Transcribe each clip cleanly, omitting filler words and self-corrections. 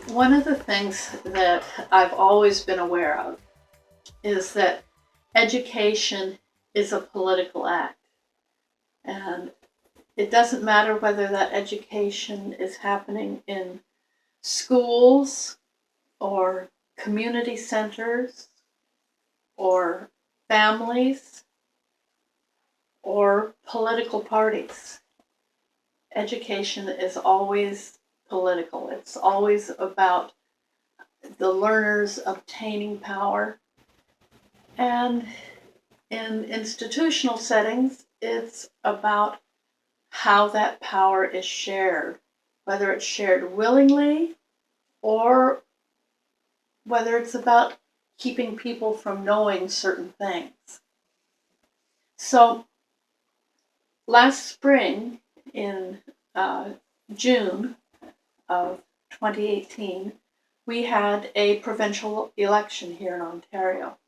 One of the things that I've always been aware of is that education is a political act. And it doesn't matter whether that education is happening in schools or community centers or families or political parties. Education is always political. It's always about the learners obtaining power. And in institutional settings, it's about how that power is shared, whether it's shared willingly or whether it's about keeping people from knowing certain things. So last spring, in June of 2018, we had a provincial election here in Ontario.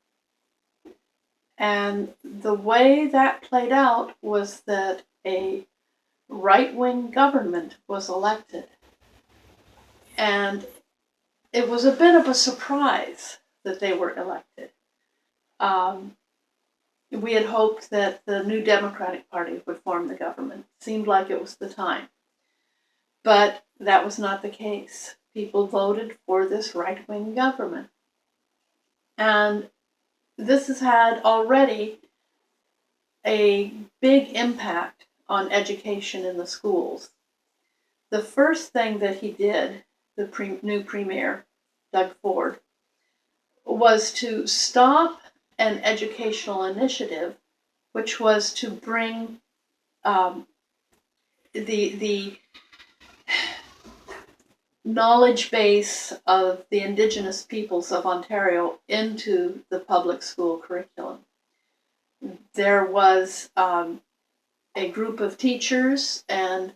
And the way that played out was that a right-wing government was elected. And it was a bit of a surprise that they were elected. We had hoped that the New Democratic Party would form the government. It seemed like it was the time. But that was not the case. People voted for this right-wing government. And this has had already a big impact on education in the schools. The first thing that he did, the new premier, Doug Ford, was to stop an educational initiative which was to bring the knowledge base of the Indigenous peoples of Ontario into the public school curriculum. There was a group of teachers and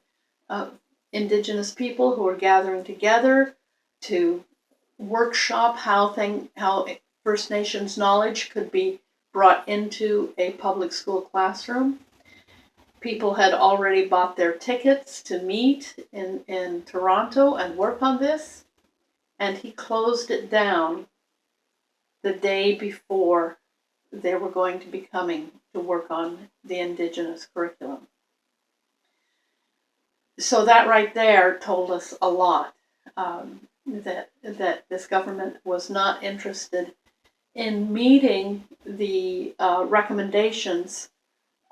Indigenous people who were gathering together to workshop how First Nations knowledge could be brought into a public school classroom. People had already bought their tickets to meet in Toronto and work on this, and he closed it down the day before they were going to be coming to work on the Indigenous curriculum. So that right there told us a lot, that this government was not interested in meeting the recommendations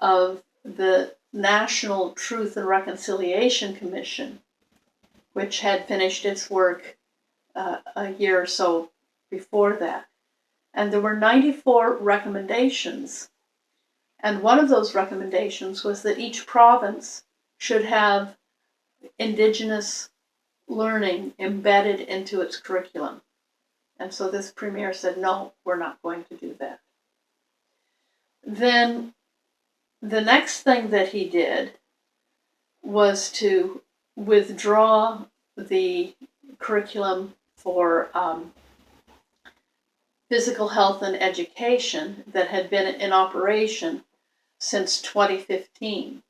of the National Truth and Reconciliation Commission, which had finished its work a year or so before that. And there were 94 recommendations. And one of those recommendations was that each province should have Indigenous learning embedded into its curriculum. And so this premier said, no, we're not going to do that. Then the next thing that he did was to withdraw the curriculum for physical health and education that had been in operation since 2015.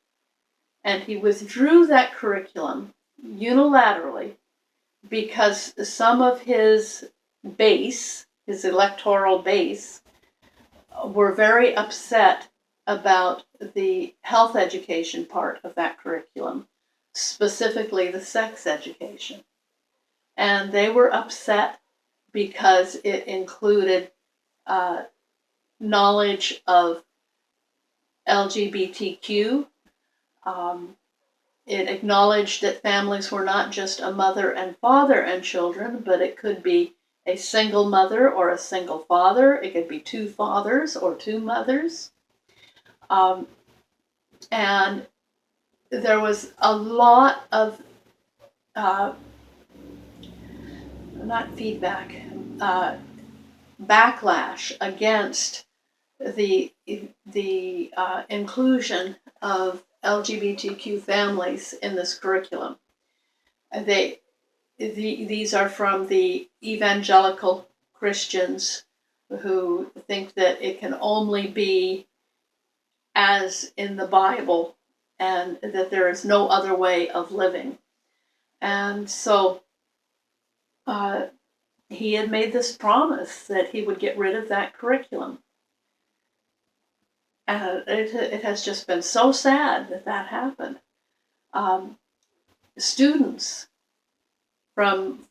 And he withdrew that curriculum unilaterally because some of his base, his electoral base, were very upset about the health education part of that curriculum, specifically the sex education. And they were upset because it included knowledge of LGBTQ. It acknowledged that families were not just a mother and father and children, but it could be a single mother or a single father. It could be two fathers or two mothers. And there was a lot of, not feedback, backlash against the inclusion of LGBTQ families in this curriculum. These are from the evangelical Christians who think that it can only be as in the Bible and that there is no other way of living. And so he had made this promise that he would get rid of that curriculum. And it has just been so sad that that happened. Students from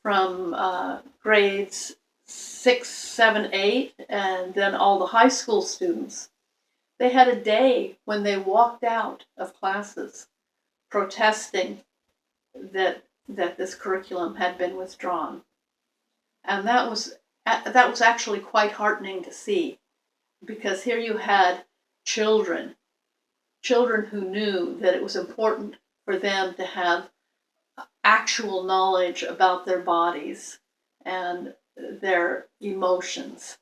grades 6, 7, 8, and then all the high school students, they had a day when they walked out of classes protesting that this curriculum had been withdrawn. And that was actually quite heartening to see, because here you had children who knew that it was important for them to have actual knowledge about their bodies and their emotions.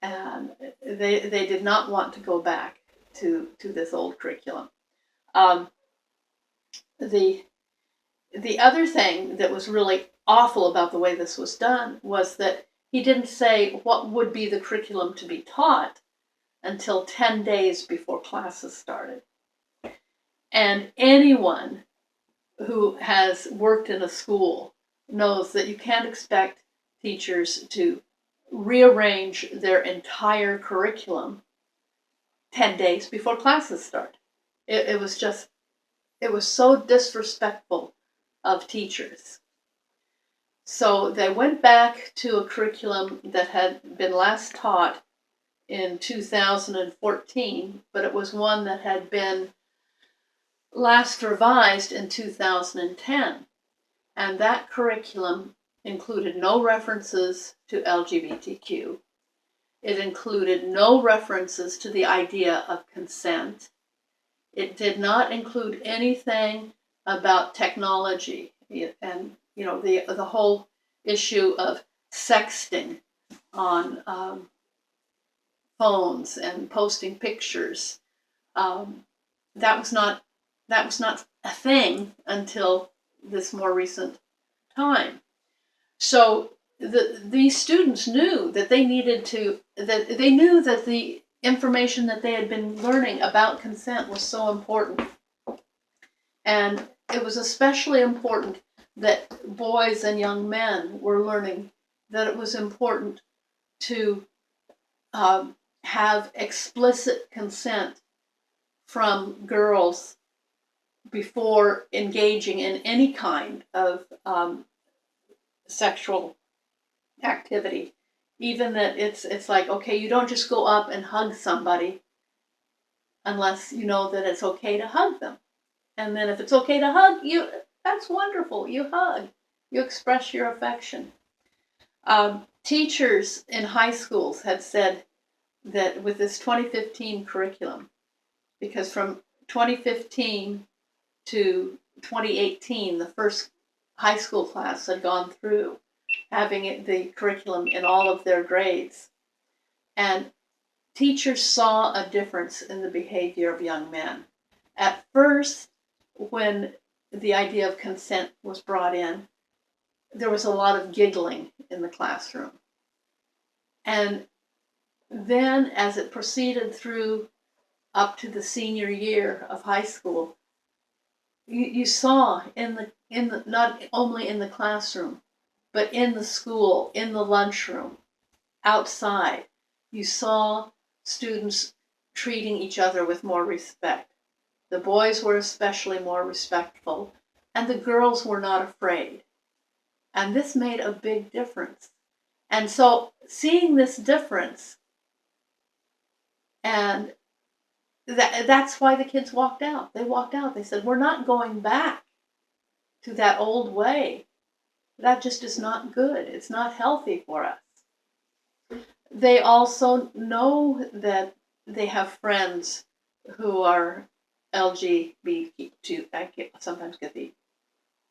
And they did not want to go back to this old curriculum. The other thing that was really awful about the way this was done was that he didn't say what would be the curriculum to be taught until 10 days before classes started. And anyone who has worked in a school knows that you can't expect teachers to rearrange their entire curriculum 10 days before classes start. It was so disrespectful of teachers. So they went back to a curriculum that had been last taught in 2014, but it was one that had been last revised in 2010. And that curriculum included no references to LGBTQ. It included no references to the idea of consent. It did not include anything about technology and the whole issue of sexting on phones and posting pictures. That was not a thing until this more recent time. So these students knew that they knew that the information that they had been learning about consent was so important. And it was especially important that boys and young men were learning that it was important to have explicit consent from girls before engaging in any kind of sexual activity. Even that it's like, okay, you don't just go up and hug somebody unless you know that it's okay to hug them. And then if it's okay to hug you, that's wonderful. You hug. You express your affection. Teachers in high schools had said that with this 2015 curriculum, because from 2015 to 2018, the first high school class had gone through having the curriculum in all of their grades. And teachers saw a difference in the behavior of young men. At first, when the idea of consent was brought in, there was a lot of giggling in the classroom. And then as it proceeded through up to the senior year of high school, you saw in the not only in the classroom, but in the school, in the lunchroom, outside, you saw students treating each other with more respect. The boys were especially more respectful, and the girls were not afraid. And this made a big difference. And so seeing this difference, and that's why the kids walked out. They walked out. They said, we're not going back to that old way. That just is not good. It's not healthy for us. They also know that they have friends who are LGBTQ. I sometimes get the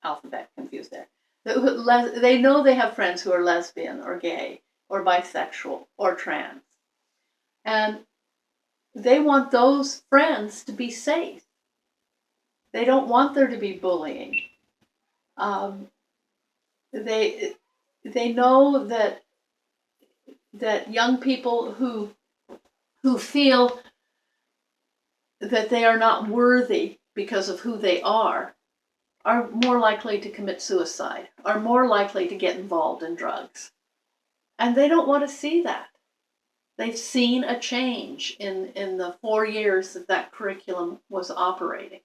alphabet confused there. They know they have friends who are lesbian or gay, or bisexual or trans. And they want those friends to be safe. They don't want there to be bullying. They know that young people who feel that they are not worthy because of who they are more likely to commit suicide, are more likely to get involved in drugs. And they don't want to see that. They've seen a change in the 4 years that curriculum was operating.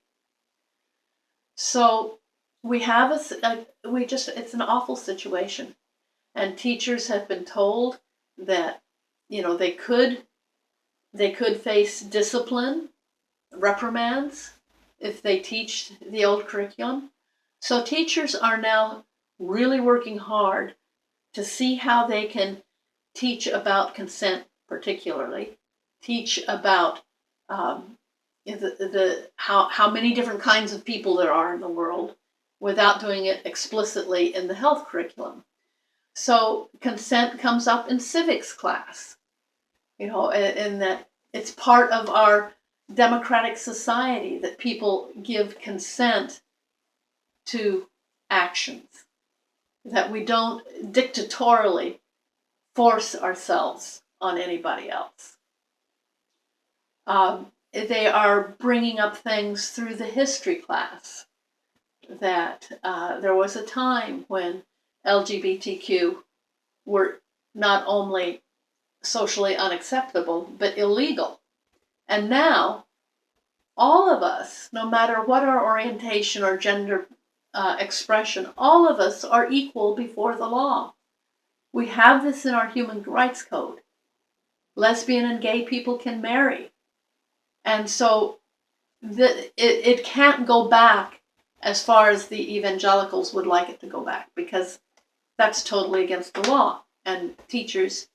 So we have it's an awful situation. And teachers have been told that, they could face discipline, reprimands, if they teach the old curriculum. So teachers are now really working hard to see how they can teach about consent, particularly, teach about how many different kinds of people there are in the world without doing it explicitly in the health curriculum. So consent comes up in civics class, and that it's part of our democratic society that people give consent to actions, that we don't dictatorially force ourselves on anybody else. They are bringing up things through the history class, that there was a time when LGBTQ were not only socially unacceptable, but illegal. And now, all of us, no matter what our orientation or gender expression, all of us are equal before the law. We have this in our human rights code. Lesbian and gay people can marry. And so it can't go back as far as the evangelicals would like it to go back, because that's totally against the law. And teachers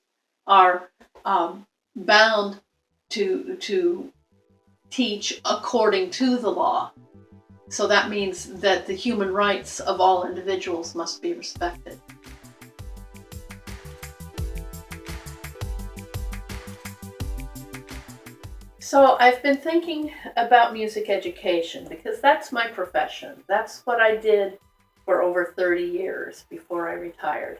are bound to teach according to the law. So that means that the human rights of all individuals must be respected. So I've been thinking about music education because that's my profession. That's what I did for over 30 years before I retired.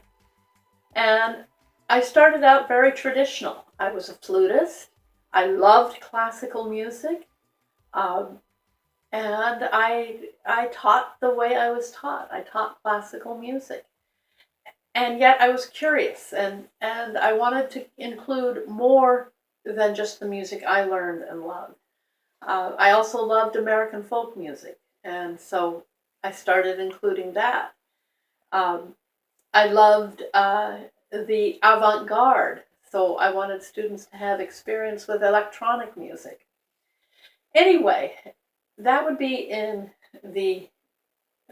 And I started out very traditional. I was a flutist. I loved classical music. And I taught the way I was taught. I taught classical music. And yet I was curious, and I wanted to include more than just the music I learned and loved. I also loved American folk music, and so I started including that. I loved the avant-garde, so I wanted students to have experience with electronic music. Anyway, that would be in the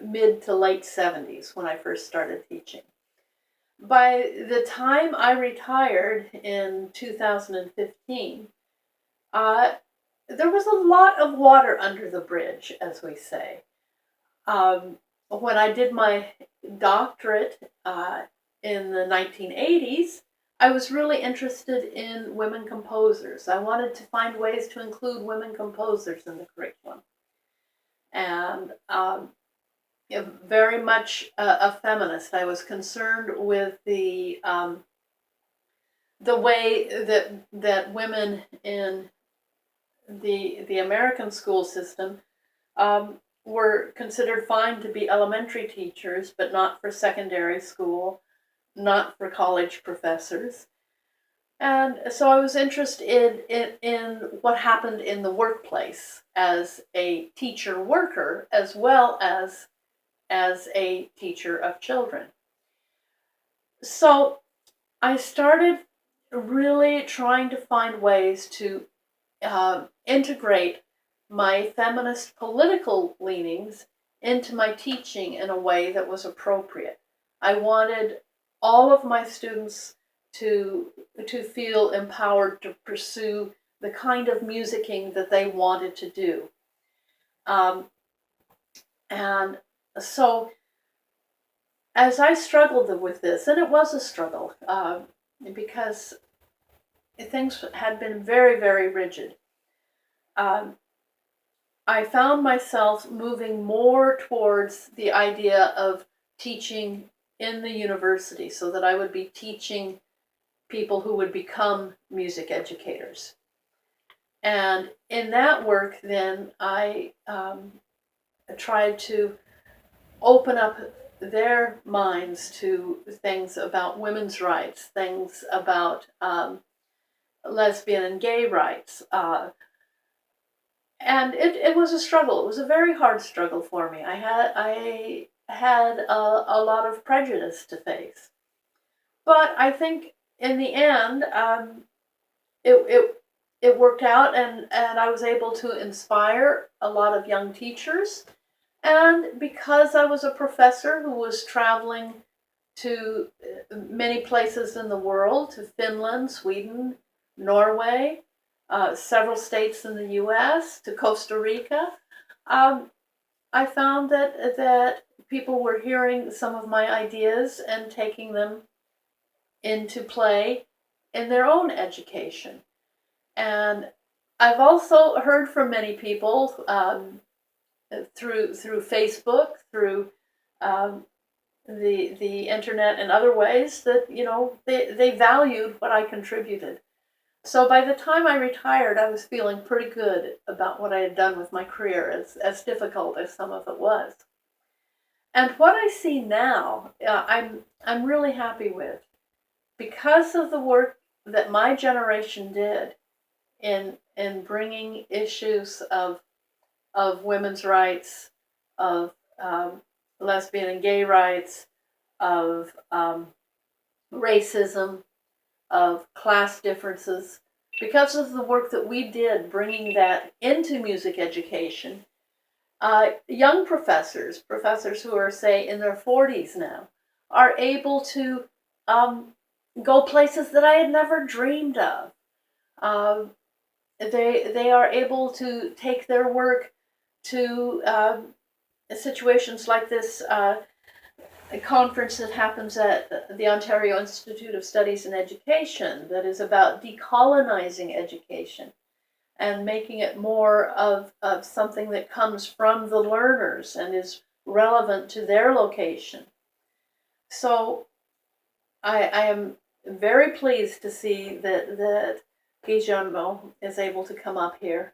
mid to late 70s when I first started teaching. By the time I retired in 2015, there was a lot of water under the bridge, as we say. When I did my doctorate in the 1980s, I was really interested in women composers. I wanted to find ways to include women composers in the curriculum. And very much a feminist. I was concerned with the way that women in the American school system were considered fine to be elementary teachers, but not for secondary school, not for college professors. And so I was interested in what happened in the workplace as a teacher worker, as well as a teacher of children. So I started really trying to find ways to integrate my feminist political leanings into my teaching in a way that was appropriate. I wanted all of my students to feel empowered to pursue the kind of musicking that they wanted to do. And so as I struggled with this, and it was a struggle, because things had been very, very rigid. I found myself moving more towards the idea of teaching in the university, so that I would be teaching people who would become music educators. And in that work, then I tried to open up their minds to things about women's rights, things about lesbian and gay rights. And it was a struggle. It was a very hard struggle for me. I had a lot of prejudice to face. But I think in the end, it worked out, and I was able to inspire a lot of young teachers. And because I was a professor who was traveling to many places in the world, to Finland, Sweden, Norway, several states in the US, to Costa Rica, I found that people were hearing some of my ideas and taking them into play in their own education. And I've also heard from many people through Facebook, through the internet and other ways, that they valued what I contributed. So by the time I retired, I was feeling pretty good about what I had done with my career, as difficult as some of it was. And what I see now, I'm really happy with, because of the work that my generation did in bringing issues of women's rights, of lesbian and gay rights, of racism, of class differences. Because of the work that we did bringing that into music education, young professors who are, say, in their 40s now, are able to go places that I had never dreamed of. They are able to take their work to situations like this a conference that happens at the Ontario Institute of Studies in Education, that is about decolonizing education and making it more of something that comes from the learners and is relevant to their location. So I am very pleased to see that Guillermo is able to come up here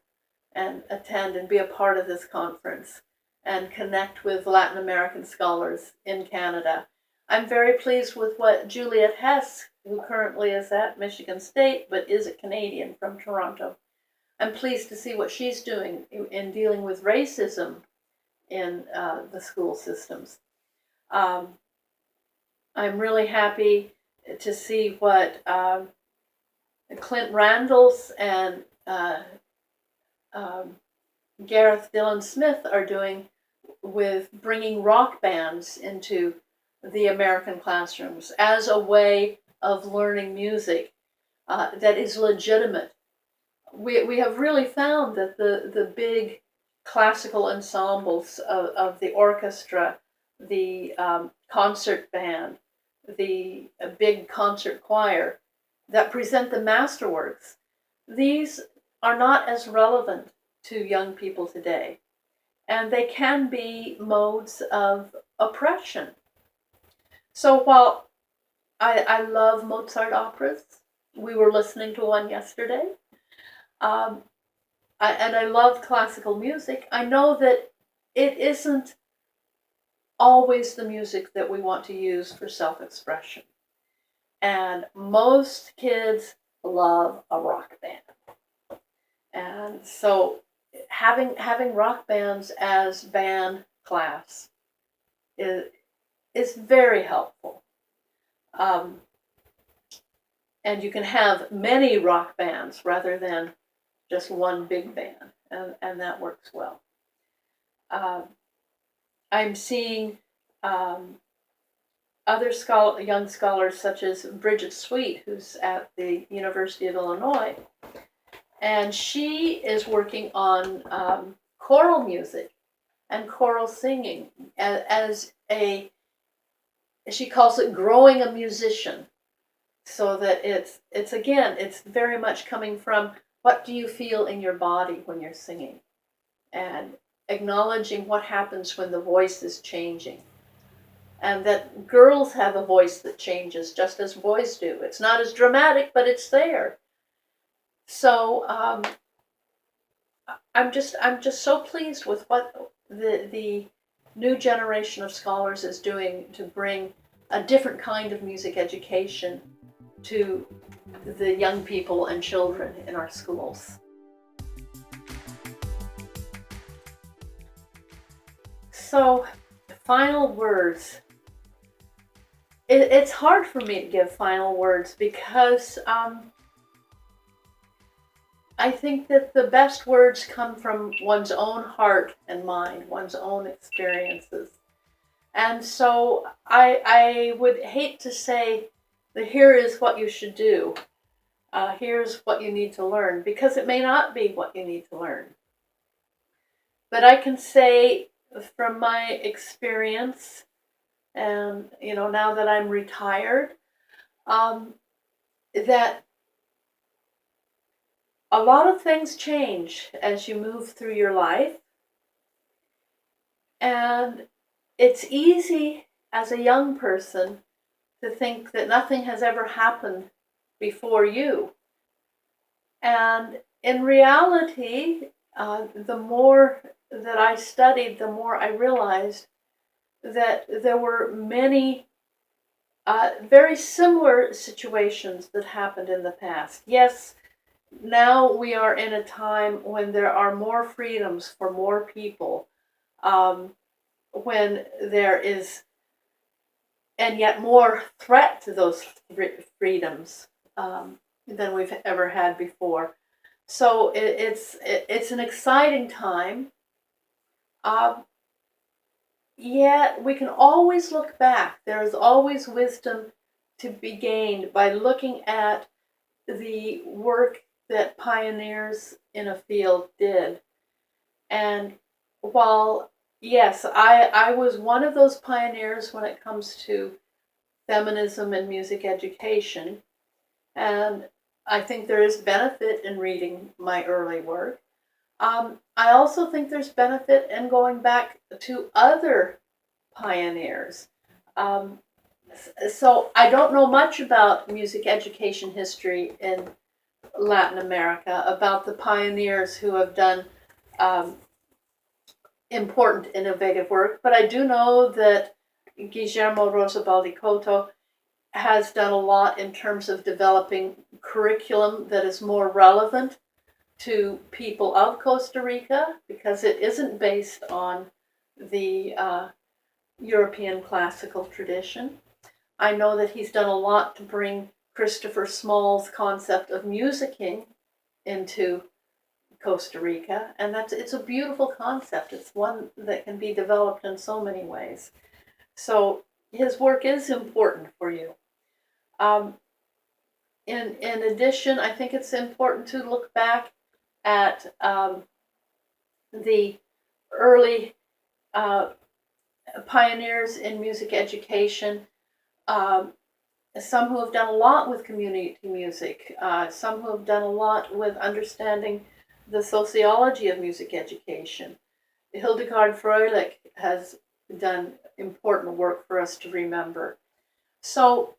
and attend and be a part of this conference and connect with Latin American scholars in Canada. I'm very pleased with what Juliet Hess, who currently is at Michigan State but is a Canadian from Toronto, I'm pleased to see what she's doing in dealing with racism in the school systems. I'm really happy to see what Clint Randalls and Gareth Dillon Smith are doing with bringing rock bands into the American classrooms as a way of learning music that is legitimate. We have really found that the big classical ensembles of the orchestra, the concert band, the big concert choir that present the masterworks, these are not as relevant to young people today. And they can be modes of oppression. So while I love Mozart operas, we were listening to one yesterday, and I love classical music, I know that it isn't always the music that we want to use for self-expression. And most kids love a rock band. And so having rock bands as band class is very helpful. And you can have many rock bands rather than just one big band, and that works well. I'm seeing other young scholars, such as Bridget Sweet, who's at the University of Illinois, and she is working on choral music and choral singing as she calls it growing a musician. so that it's again, it's very much coming from what do you feel in your body when you're singing, and acknowledging what happens when the voice is changing. And that girls have a voice that changes just as boys do. It's not as dramatic, but it's there. So I'm just so pleased with what the new generation of scholars is doing to bring a different kind of music education to the young people and children in our schools. So, final words. It's hard for me to give final words because I think that the best words come from one's own heart and mind, one's own experiences. And so I would hate to say that here is what you should do, here's what you need to learn, because it may not be what you need to learn. But I can say from my experience, and now that I'm retired, that a lot of things change as you move through your life, and it's easy as a young person to think that nothing has ever happened before you. And in reality, the more that I studied, the more I realized that there were many very similar situations that happened in the past. Yes, now we are in a time when there are more freedoms for more people, when there is, and yet more threat to those freedoms than we've ever had before. So it's an exciting time. Yet we can always look back. There is always wisdom to be gained by looking at the work that pioneers in a field did. And while, yes, I was one of those pioneers when it comes to feminism and music education, and I think there is benefit in reading my early work. I also think there's benefit in going back to other pioneers. So I don't know much about music education history in Latin America, about the pioneers who have done important, innovative work, but I do know that Guillermo Rosabal-Coto has done a lot in terms of developing curriculum that is more relevant to people of Costa Rica, because it isn't based on the European classical tradition. I know that he's done a lot to bring Christopher Small's concept of musicking into Costa Rica, and it's a beautiful concept. It's one that can be developed in so many ways. So his work is important for you. In addition, I think it's important to look back at the early pioneers in music education, some who have done a lot with community music, some who have done a lot with understanding the sociology of music education. Hildegard Fröhlich has done important work for us to remember. So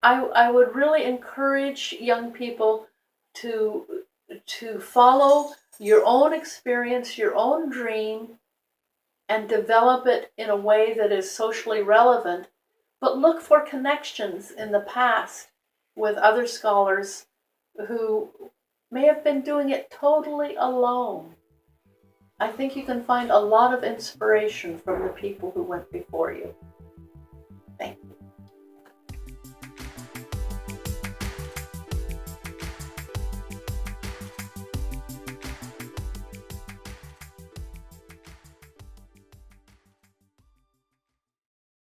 I would really encourage young people to follow your own experience, your own dream, and develop it in a way that is socially relevant, but look for connections in the past with other scholars who may have been doing it totally alone. I think you can find a lot of inspiration from the people who went before you. Thank you.